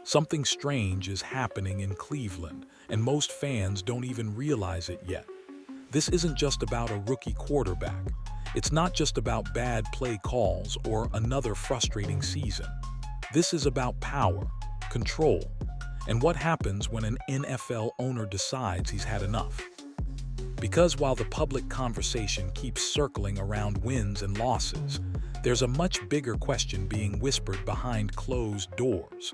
Something strange is happening in Cleveland, and most fans don't even realize it yet. This isn't just about a rookie quarterback. It's not just about bad play calls or another frustrating season. This is about power, control, and what happens when an NFL owner decides he's had enough. Because while the public conversation keeps circling around wins and losses, there's a much bigger question being whispered behind closed doors.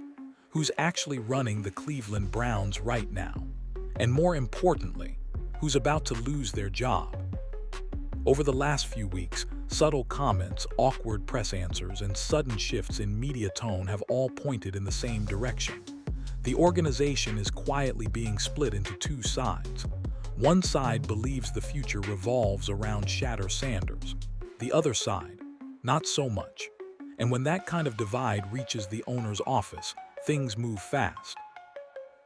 Who's actually running the Cleveland Browns right now? And more importantly, who's about to lose their job? Over the last few weeks, subtle comments, awkward press answers, and sudden shifts in media tone have all pointed in the same direction. The organization is quietly being split into two sides. One side believes the future revolves around Shedeur Sanders. The other side, not so much. And when that kind of divide reaches the owner's office, things move fast.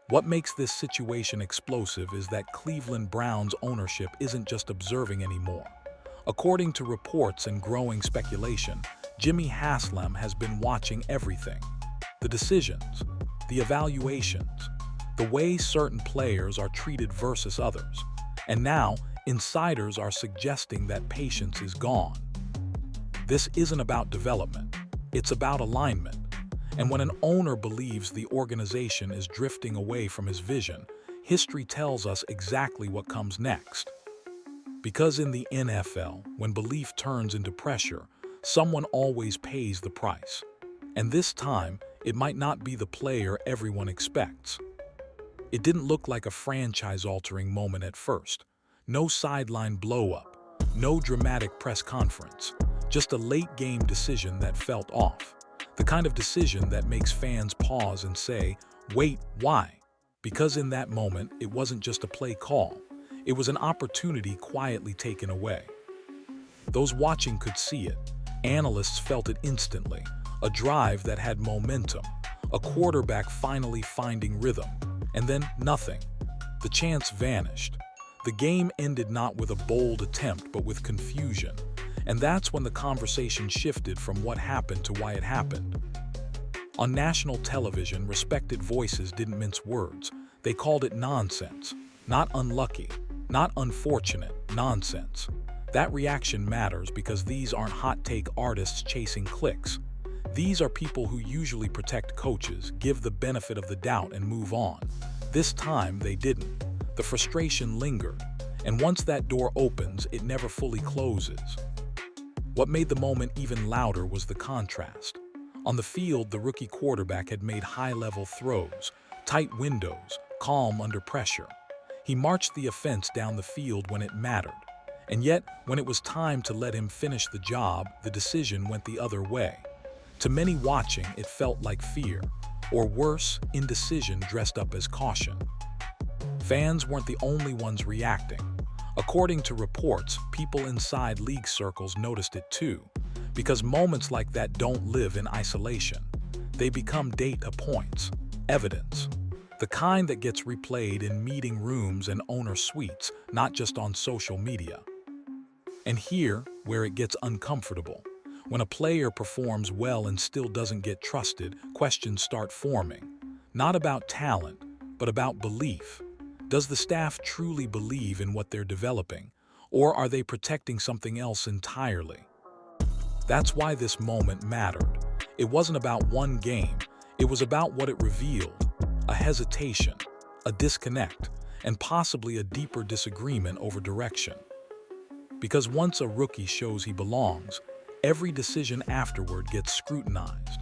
What makes this situation explosive is that Cleveland Browns ownership isn't just observing anymore. According to reports and growing speculation, Jimmy Haslam has been watching everything. The decisions, the evaluations, the way certain players are treated versus others. And now, insiders are suggesting that patience is gone. This isn't about development, it's about alignment. And when an owner believes the organization is drifting away from his vision, history tells us exactly what comes next. Because in the NFL, when belief turns into pressure, someone always pays the price. And this time, it might not be the player everyone expects. It didn't look like a franchise-altering moment at first. No sideline blow-up, no dramatic press conference, just a late-game decision that felt off. The kind of decision that makes fans pause and say, wait, why? Because in that moment, it wasn't just a play call. It was an opportunity quietly taken away. Those watching could see it. Analysts felt it instantly. A drive that had momentum. A quarterback finally finding rhythm. And then nothing. The chance vanished. The game ended not with a bold attempt, but with confusion. And that's when the conversation shifted from what happened to why it happened. On national television, respected voices didn't mince words. They called it nonsense. Not unlucky, not unfortunate, nonsense. That reaction matters because these aren't hot-take artists chasing clicks. These are people who usually protect coaches, give the benefit of the doubt, and move on. This time, they didn't. The frustration lingered. And once that door opens, it never fully closes. What made the moment even louder was the contrast. On the field, the rookie quarterback had made high-level throws, tight windows, calm under pressure. He marched the offense down the field when it mattered. And yet, when it was time to let him finish the job, the decision went the other way. To many watching, it felt like fear, or worse, indecision dressed up as caution. Fans weren't the only ones reacting. According to reports, people inside league circles noticed it too, because moments like that don't live in isolation. They become data points, evidence, the kind that gets replayed in meeting rooms and owner suites, not just on social media. And here, where it gets uncomfortable, when a player performs well and still doesn't get trusted, questions start forming, not about talent, but about belief. Does the staff truly believe in what they're developing, or are they protecting something else entirely? That's why this moment mattered. It wasn't about one game, it was about what it revealed: a hesitation, a disconnect, and possibly a deeper disagreement over direction. Because once a rookie shows he belongs, every decision afterward gets scrutinized.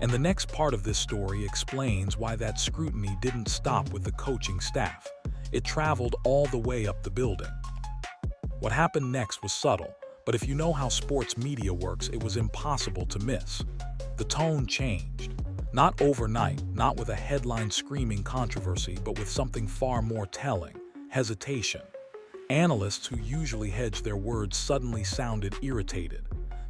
And the next part of this story explains why that scrutiny didn't stop with the coaching staff. It traveled all the way up the building. What happened next was subtle, but if you know how sports media works, it was impossible to miss. The tone changed. Not overnight, not with a headline screaming controversy, but with something far more telling: hesitation. Analysts who usually hedge their words suddenly sounded irritated.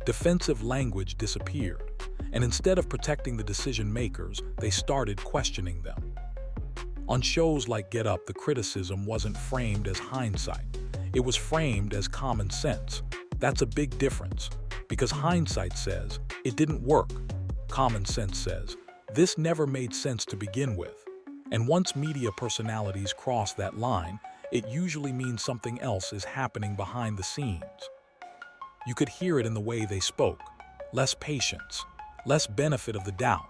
Defensive language disappeared, and instead of protecting the decision makers, they started questioning them. On shows like Get Up, the criticism wasn't framed as hindsight. It was framed as common sense. That's a big difference, because hindsight says, it didn't work. Common sense says, This never made sense to begin with. And once media personalities cross that line, it usually means something else is happening behind the scenes. You could hear it in the way they spoke. Less patience, less benefit of the doubt.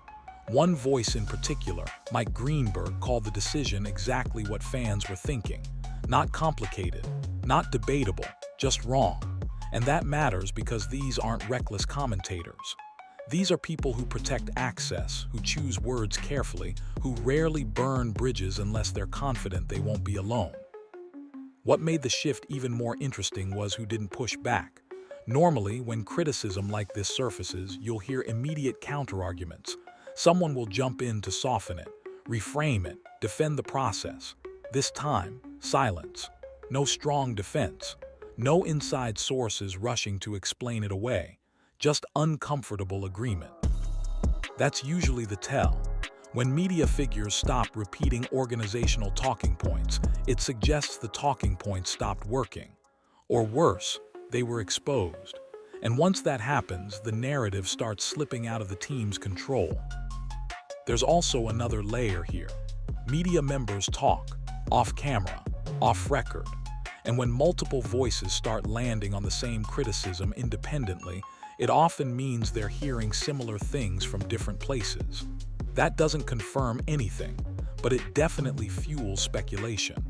One voice in particular, Mike Greenberg, called the decision exactly what fans were thinking. Not complicated, not debatable, just wrong. And that matters because these aren't reckless commentators. These are people who protect access, who choose words carefully, who rarely burn bridges unless they're confident they won't be alone. What made the shift even more interesting was who didn't push back. Normally, when criticism like this surfaces, you'll hear immediate counterarguments. Someone will jump in to soften it, reframe it, defend the process. This time, silence. No strong defense. No inside sources rushing to explain it away. Just uncomfortable agreement. That's usually the tell. When media figures stop repeating organizational talking points, it suggests the talking points stopped working. Or worse, they were exposed. And once that happens, the narrative starts slipping out of the team's control. There's also another layer here. Media members talk, off camera, off record. And when multiple voices start landing on the same criticism independently, it often means they're hearing similar things from different places. That doesn't confirm anything, but it definitely fuels speculation.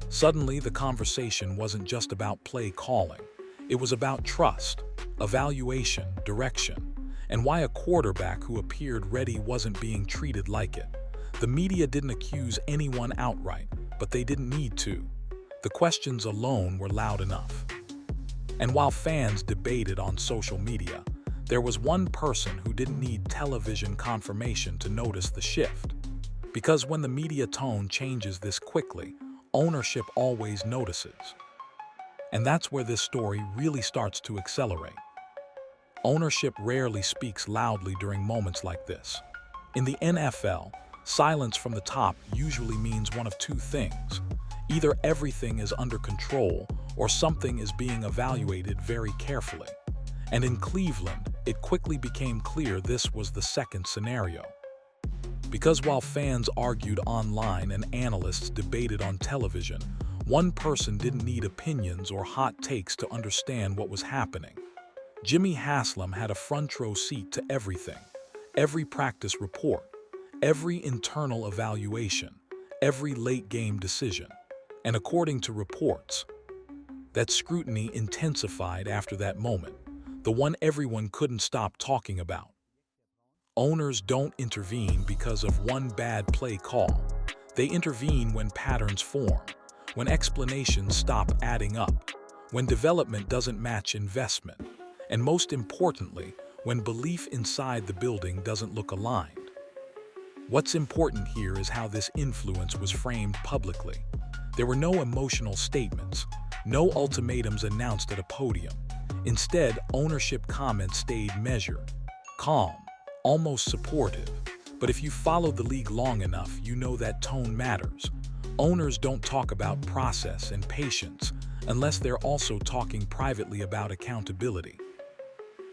Suddenly, the conversation wasn't just about play calling. It was about trust, evaluation, direction, and why a quarterback who appeared ready wasn't being treated like it. The media didn't accuse anyone outright, but they didn't need to. The questions alone were loud enough. And while fans debated on social media, there was one person who didn't need television confirmation to notice the shift. Because when the media tone changes this quickly, ownership always notices. And that's where this story really starts to accelerate. Ownership rarely speaks loudly during moments like this. In the NFL, silence from the top usually means one of two things. Either everything is under control or something is being evaluated very carefully. And in Cleveland, it quickly became clear this was the second scenario. Because while fans argued online and analysts debated on television, one person didn't need opinions or hot takes to understand what was happening. Jimmy Haslam had a front row seat to everything. Every practice report, every internal evaluation, every late-game decision. And according to reports, that scrutiny intensified after that moment, the one everyone couldn't stop talking about. Owners don't intervene because of one bad play call. They intervene when patterns form, when explanations stop adding up, when development doesn't match investment, and most importantly, when belief inside the building doesn't look aligned. What's important here is how this influence was framed publicly. There were no emotional statements, no ultimatums announced at a podium. Instead, ownership comments stayed measured, calm, almost supportive. But if you followed the league long enough, you know that tone matters. Owners don't talk about process and patience unless they're also talking privately about accountability.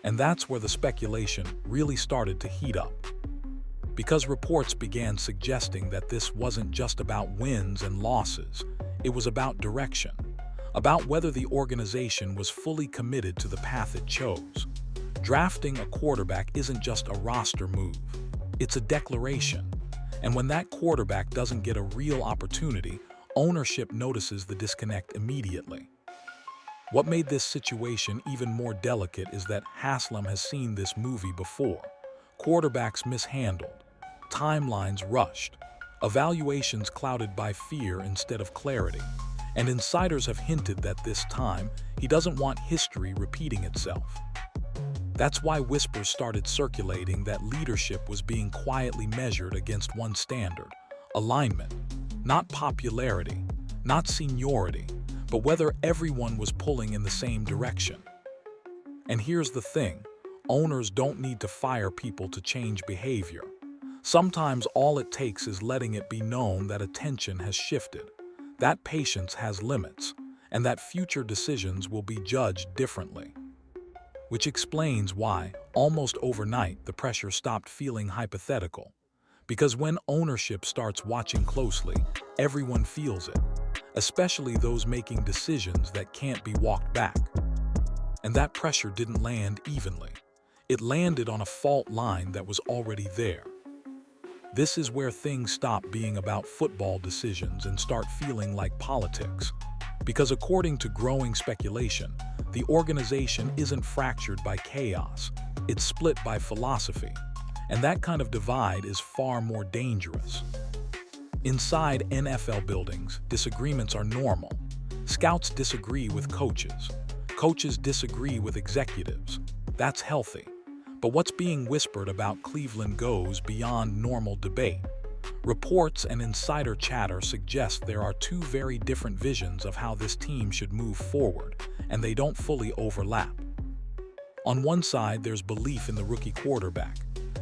And that's where the speculation really started to heat up. Because reports began suggesting that this wasn't just about wins and losses, it was about direction, about whether the organization was fully committed to the path it chose. Drafting a quarterback isn't just a roster move, it's a declaration. And when that quarterback doesn't get a real opportunity, ownership notices the disconnect immediately. What made this situation even more delicate is that Haslam has seen this movie before. Quarterbacks mishandled, timelines rushed, evaluations clouded by fear instead of clarity. And insiders have hinted that this time, he doesn't want history repeating itself. That's why whispers started circulating that leadership was being quietly measured against one standard: alignment. Not popularity, not seniority, but whether everyone was pulling in the same direction. And here's the thing, owners don't need to fire people to change behavior. Sometimes all it takes is letting it be known that attention has shifted, that patience has limits, and that future decisions will be judged differently. which explains why, almost overnight, the pressure stopped feeling hypothetical. Because when ownership starts watching closely, everyone feels it, especially those making decisions that can't be walked back. And that pressure didn't land evenly. It landed on a fault line that was already there. This is where things stop being about football decisions and start feeling like politics. Because according to growing speculation, the organization isn't fractured by chaos, it's split by philosophy. And that kind of divide is far more dangerous. Inside NFL buildings, disagreements are normal. Scouts disagree with coaches. Coaches disagree with executives. That's healthy. But what's being whispered about Cleveland goes beyond normal debate. Reports and insider chatter suggest there are two very different visions of how this team should move forward, and they don't fully overlap. On one side, there's belief in the rookie quarterback.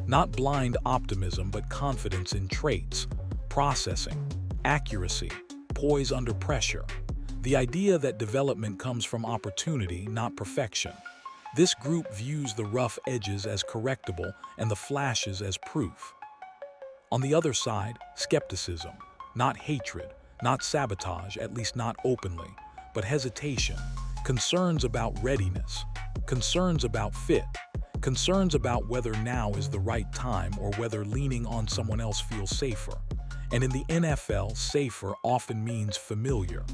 Not blind optimism, but confidence in traits, processing, accuracy, poise under pressure. The idea that development comes from opportunity, not perfection. This group views the rough edges as correctable and the flashes as proof. On the other side, skepticism, not hatred, not sabotage, at least not openly, but hesitation, concerns about readiness, concerns about fit, concerns about whether now is the right time or whether leaning on someone else feels safer. And in the NFL, safer often means familiar.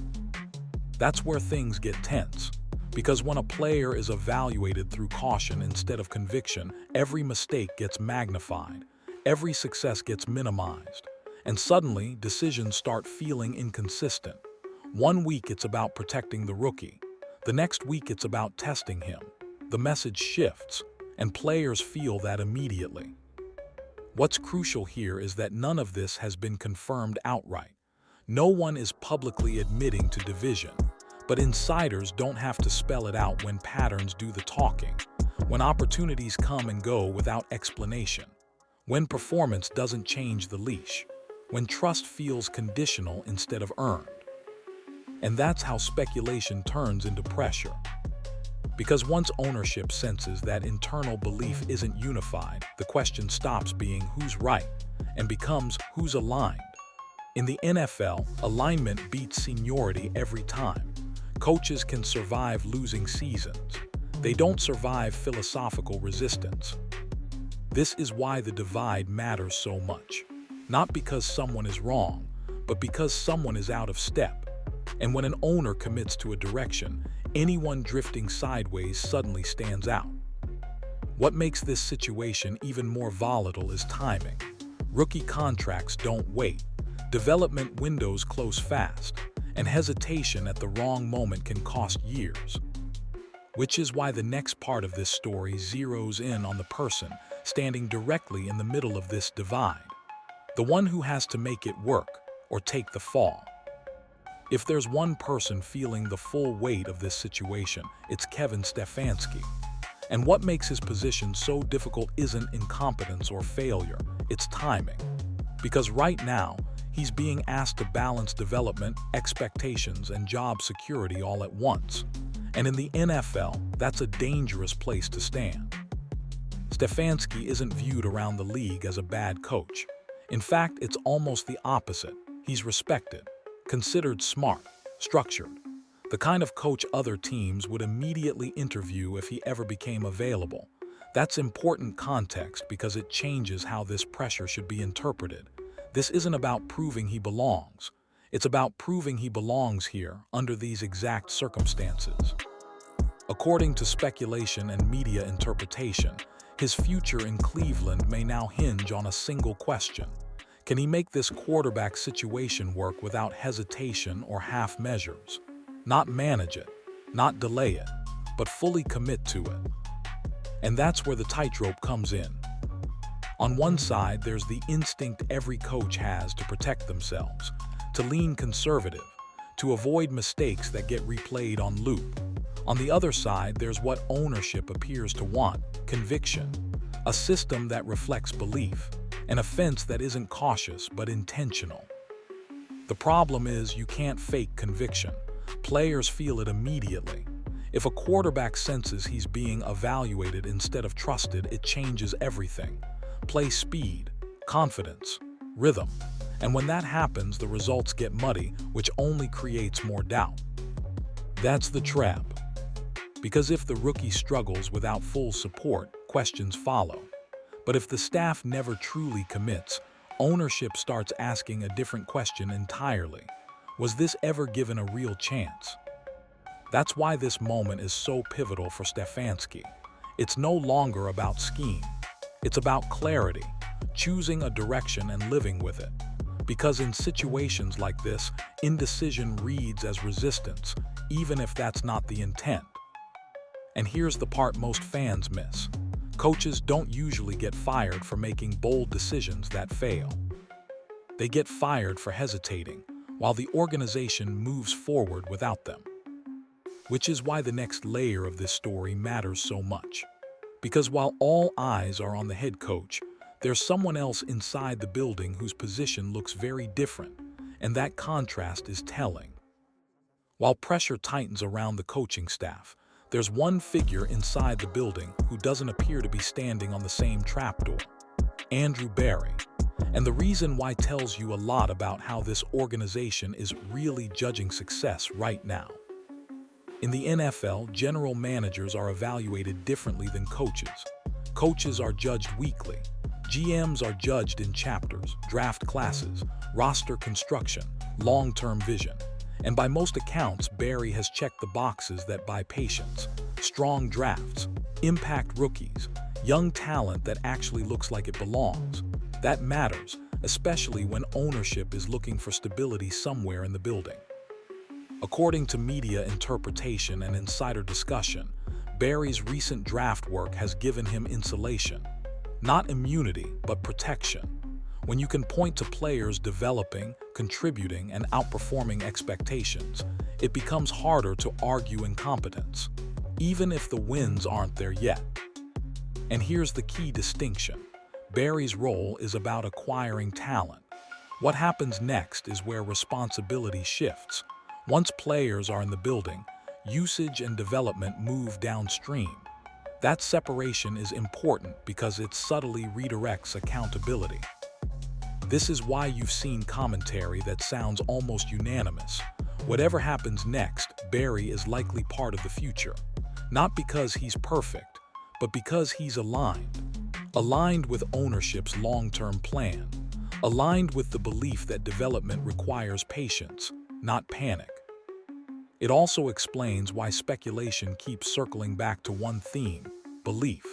That's where things get tense. Because when a player is evaluated through caution instead of conviction, every mistake gets magnified, every success gets minimized, and suddenly decisions start feeling inconsistent. One week it's about protecting the rookie, the next week it's about testing him. The message shifts, and players feel that immediately. What's crucial here is that none of this has been confirmed outright. No one is publicly admitting to division. But insiders don't have to spell it out when patterns do the talking, when opportunities come and go without explanation, when performance doesn't change the leash, when trust feels conditional instead of earned. And that's how speculation turns into pressure. Because once ownership senses that internal belief isn't unified, the question stops being who's right and becomes who's aligned. In the NFL, alignment beats seniority every time. Coaches can survive losing seasons. They don't survive philosophical resistance. This is why the divide matters so much. Not because someone is wrong, but because someone is out of step. And when an owner commits to a direction, anyone drifting sideways suddenly stands out. What makes this situation even more volatile is timing. Rookie contracts don't wait. Development windows close fast. And hesitation at the wrong moment can cost years. Which is why the next part of this story zeroes in on the person standing directly in the middle of this divide. The one who has to make it work or take the fall. If there's one person feeling the full weight of this situation, it's Kevin Stefanski. And what makes his position so difficult isn't incompetence or failure, it's timing. Because right now, he's being asked to balance development, expectations, and job security all at once. And in the NFL, that's a dangerous place to stand. Stefanski isn't viewed around the league as a bad coach. In fact, it's almost the opposite. He's respected, considered smart, structured, the kind of coach other teams would immediately interview if he ever became available. That's important context because it changes how this pressure should be interpreted. This isn't about proving he belongs. It's about proving he belongs here under these exact circumstances. According to speculation and media interpretation, his future in Cleveland may now hinge on a single question. Can he make this quarterback situation work without hesitation or half measures? Not manage it, not delay it, but fully commit to it. And that's where the tightrope comes in. On one side, there's the instinct every coach has to protect themselves, to lean conservative, to avoid mistakes that get replayed on loop. On the other side, there's what ownership appears to want, conviction, a system that reflects belief, an offense that isn't cautious but intentional. The problem is you can't fake conviction. Players feel it immediately. If a quarterback senses he's being evaluated instead of trusted, it changes everything. Play speed, confidence, rhythm. And when that happens, the results get muddy, which only creates more doubt. That's the trap. Because if the rookie struggles without full support, questions follow. But if the staff never truly commits, ownership starts asking a different question entirely. Was this ever given a real chance? That's why this moment is so pivotal for Stefanski. It's no longer about scheme. It's about clarity, choosing a direction and living with it. Because in situations like this, indecision reads as resistance, even if that's not the intent. And here's the part most fans miss. Coaches don't usually get fired for making bold decisions that fail. They get fired for hesitating, while the organization moves forward without them. Which is why the next layer of this story matters so much. Because while all eyes are on the head coach, there's someone else inside the building whose position looks very different, and that contrast is telling. While pressure tightens around the coaching staff, there's one figure inside the building who doesn't appear to be standing on the same trapdoor: Andrew Berry. And the reason why tells you a lot about how this organization is really judging success right now. In the NFL, general managers are evaluated differently than coaches. Coaches are judged weekly. GMs are judged in chapters, draft classes, roster construction, long-term vision. And by most accounts, Berry has checked the boxes that buy patience: strong drafts, impact rookies, young talent that actually looks like it belongs. That matters, especially when ownership is looking for stability somewhere in the building. According to media interpretation and insider discussion, Berry's recent draft work has given him insulation. Not immunity, but protection. When you can point to players developing, contributing, and outperforming expectations, it becomes harder to argue incompetence, even if the wins aren't there yet. And here's the key distinction. Berry's role is about acquiring talent. What happens next is where responsibility shifts. Once players are in the building, usage and development move downstream. That separation is important because it subtly redirects accountability. This is why you've seen commentary that sounds almost unanimous. Whatever happens next, Berry is likely part of the future. Not because he's perfect, but because he's aligned. Aligned with ownership's long-term plan. Aligned with the belief that development requires patience, not panic. It also explains why speculation keeps circling back to one theme: belief.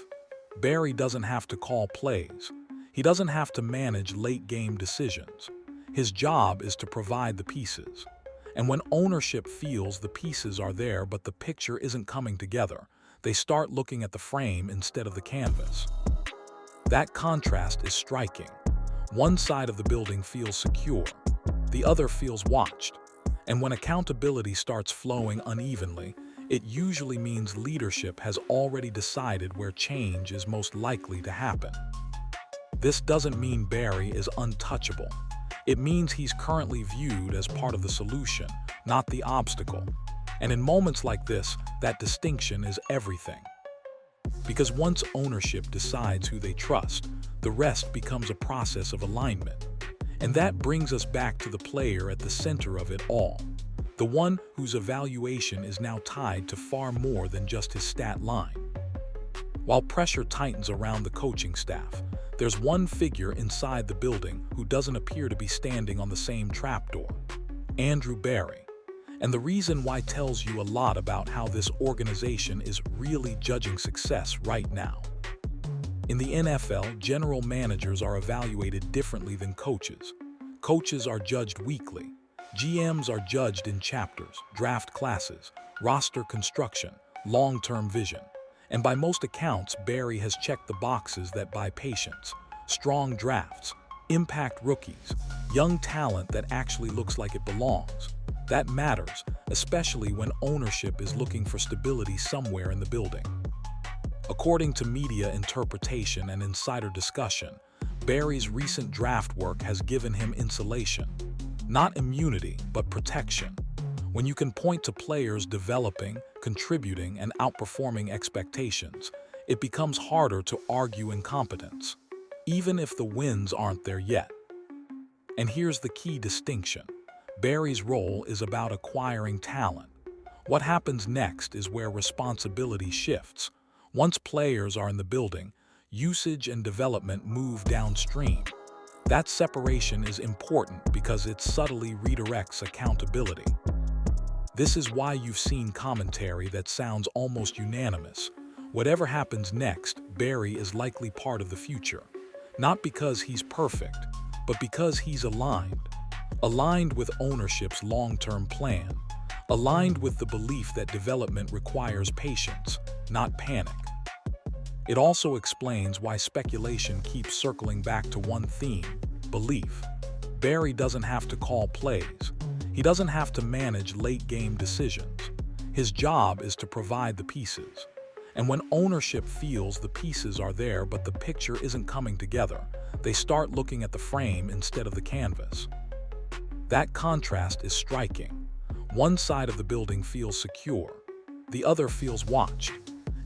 Berry doesn't have to call plays. He doesn't have to manage late-game decisions. His job is to provide the pieces. And when ownership feels the pieces are there but the picture isn't coming together, they start looking at the frame instead of the canvas. That contrast is striking. One side of the building feels secure. The other feels watched. And when accountability starts flowing unevenly, it usually means leadership has already decided where change is most likely to happen. This doesn't mean Berry is untouchable. It means he's currently viewed as part of the solution, not the obstacle. And in moments like this, that distinction is everything. Because once ownership decides who they trust, the rest becomes a process of alignment. And that brings us back to the player at the center of it all. The one whose evaluation is now tied to far more than just his stat line. While pressure tightens around the coaching staff, there's one figure inside the building who doesn't appear to be standing on the same trapdoor: Andrew Berry. And the reason why tells you a lot about how this organization is really judging success right now. In the NFL, general managers are evaluated differently than coaches. Coaches are judged weekly. GMs are judged in chapters, draft classes, roster construction, long-term vision. And by most accounts, Berry has checked the boxes that buy patience: strong drafts, impact rookies, young talent that actually looks like it belongs. That matters, especially when ownership is looking for stability somewhere in the building. According to media interpretation and insider discussion, Berry's recent draft work has given him insulation. Not immunity, but protection. When you can point to players developing, contributing, and outperforming expectations, it becomes harder to argue incompetence, even if the wins aren't there yet. And here's the key distinction. Barry's role is about acquiring talent. What happens next is where responsibility shifts. Once players are in the building, usage and development move downstream. That separation is important because it subtly redirects accountability. This is why you've seen commentary that sounds almost unanimous. Whatever happens next, Barry is likely part of the future. Not because he's perfect, but because he's aligned. Aligned with ownership's long-term plan. Aligned with the belief that development requires patience, not panic. It also explains why speculation keeps circling back to one theme: belief. Barry doesn't have to call plays. He doesn't have to manage late-game decisions. His job is to provide the pieces. And when ownership feels the pieces are there but the picture isn't coming together, they start looking at the frame instead of the canvas. That contrast is striking. One side of the building feels secure, the other feels watched.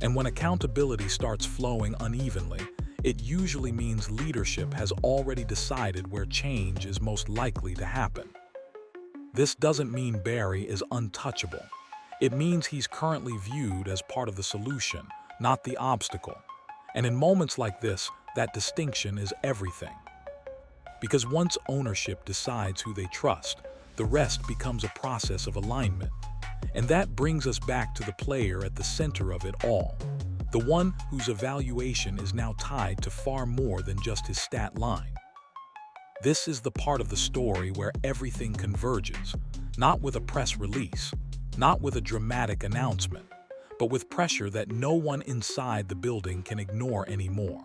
And when accountability starts flowing unevenly, it usually means leadership has already decided where change is most likely to happen. This doesn't mean Barry is untouchable. It means he's currently viewed as part of the solution, not the obstacle. And in moments like this, that distinction is everything. Because once ownership decides who they trust, the rest becomes a process of alignment. And that brings us back to the player at the center of it all, the one whose evaluation is now tied to far more than just his stat line. This is the part of the story where everything converges, not with a press release, not with a dramatic announcement, but with pressure that no one inside the building can ignore anymore.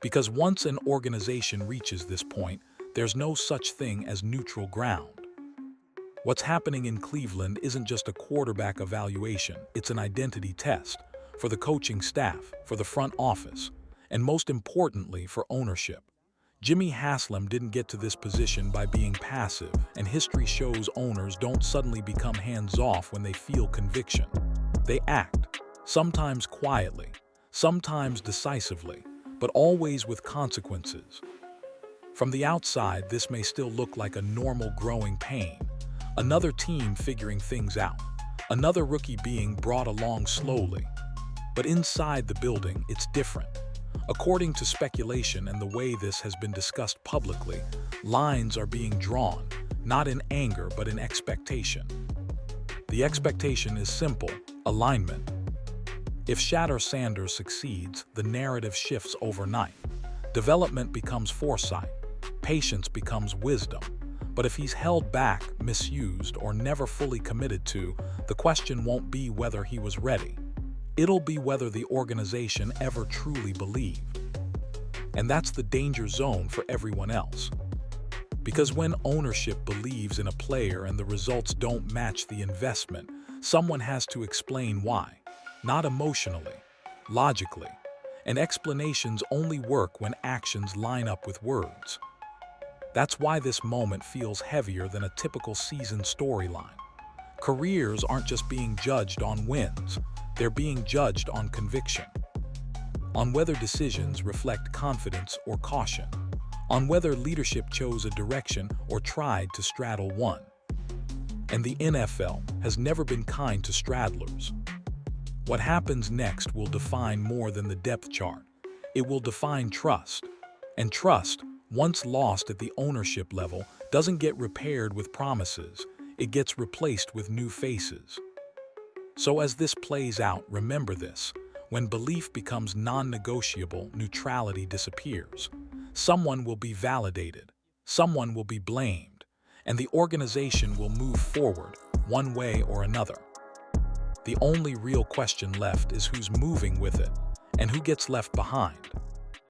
Because once an organization reaches this point, there's no such thing as neutral ground. What's happening in Cleveland isn't just a quarterback evaluation, it's an identity test for the coaching staff, for the front office, and most importantly, for ownership. Jimmy Haslam didn't get to this position by being passive, and history shows owners don't suddenly become hands-off when they feel conviction. They act, sometimes quietly, sometimes decisively, but always with consequences. From the outside, this may still look like a normal growing pain, another team figuring things out, another rookie being brought along slowly. But inside the building, it's different. According to speculation and the way this has been discussed publicly, lines are being drawn, not in anger but in expectation. The expectation is simple: alignment. If Shedeur Sanders succeeds, the narrative shifts overnight. Development becomes foresight. Patience becomes wisdom. But if he's held back, misused, or never fully committed to, the question won't be whether he was ready. It'll be whether the organization ever truly believed. And that's the danger zone for everyone else. Because when ownership believes in a player and the results don't match the investment, someone has to explain why. Not emotionally, logically. And explanations only work when actions line up with words. That's why this moment feels heavier than a typical season storyline. Careers aren't just being judged on wins. They're being judged on conviction, on whether decisions reflect confidence or caution, on whether leadership chose a direction or tried to straddle one. And the NFL has never been kind to straddlers. What happens next will define more than the depth chart. It will define trust. And trust, once lost at the ownership level, doesn't get repaired with promises. It gets replaced with new faces. So as this plays out, remember this: when belief becomes non-negotiable, neutrality disappears. Someone will be validated, someone will be blamed, and the organization will move forward, one way or another. The only real question left is who's moving with it and who gets left behind.